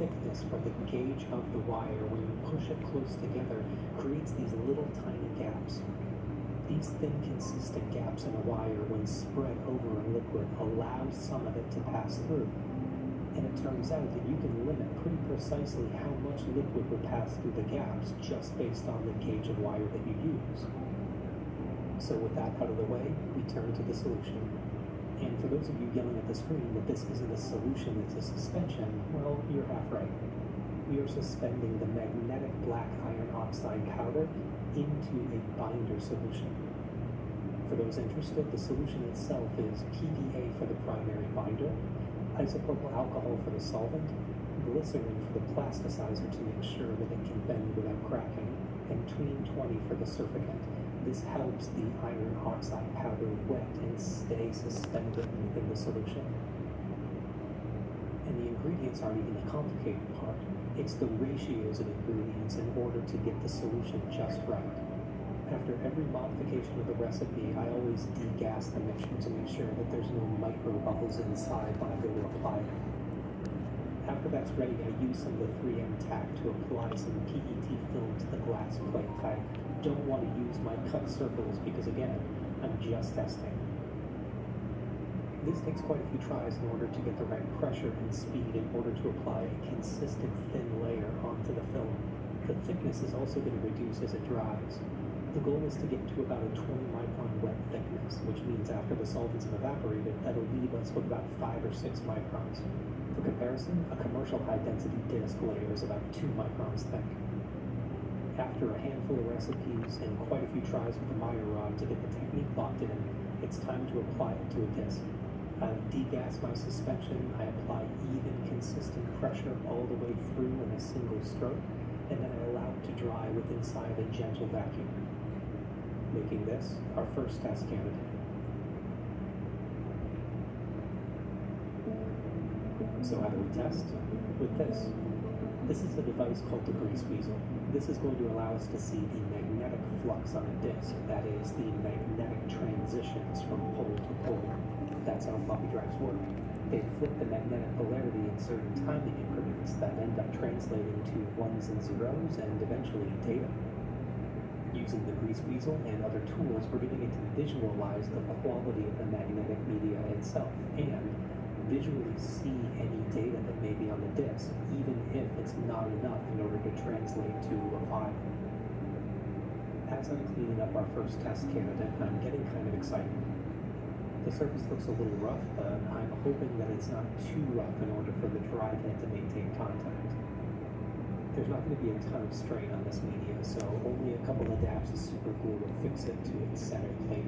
thickness from the gauge of the wire when you push it close together creates these little tiny gaps. These thin, consistent gaps in a wire, when spread over a liquid, allow some of it to pass through. And it turns out that you can limit pretty precisely how much liquid will pass through the gaps just based on the gauge of wire that you use. So with that out of the way, we turn to the solution. And for those of you yelling at the screen that this isn't a solution, it's a suspension, well, you're half right. We are suspending the magnetic black iron oxide powder into a binder solution. For those interested, the solution itself is PVA for the primary binder, isopropyl alcohol for the solvent, glycerin for the plasticizer to make sure that it can bend without cracking, and tween 20 for the surfactant. This helps the iron oxide powder wet and stay suspended within the solution. And the ingredients aren't even the complicated part. It's the ratios of ingredients in order to get the solution just right. After every modification of the recipe, I always degas the mixture to make sure that there's no micro bubbles inside when I go to apply it. After that's ready, I use some of the 3M tack to apply some PET film to the glass plate. I don't want to use my cut circles because, again, I'm just testing. This takes quite a few tries in order to get the right pressure and speed in order to apply a consistent thin layer onto the film. The thickness is also going to reduce as it dries. The goal is to get to about a 20 micron wet thickness, which means after the solvents have evaporated, that'll leave us with about 5 or 6 microns. For comparison, a commercial high-density disc layer is about 2 microns thick. After a handful of recipes and quite a few tries with the Meyer rod to get the technique locked in, it's time to apply it to a disc. I've degassed my suspension, I apply even, consistent pressure all the way through in a single stroke, and then I allow it to dry with inside a gentle vacuum, making this our first test candidate. So how do we test? With this. This is a device called the grease weasel. This is going to allow us to see the magnetic flux on a disc, that is, the magnetic transitions from pole to pole. That's how floppy drives work. They flip the magnetic polarity in certain timing increments that end up translating to ones and zeros and eventually data. Using the grease weasel and other tools, we're beginning to visualize the quality of the magnetic media itself and visually see any data that may be on the disk, even if it's not enough in order to translate to a file. As I'm cleaning up our first test candidate, I'm getting kind of excited. The surface looks a little rough, but I'm hoping that it's not too rough in order for the drive head to maintain contact. There's not going to be a ton of strain on this media, so only a couple of dabs of super glue will fix it to its center plane.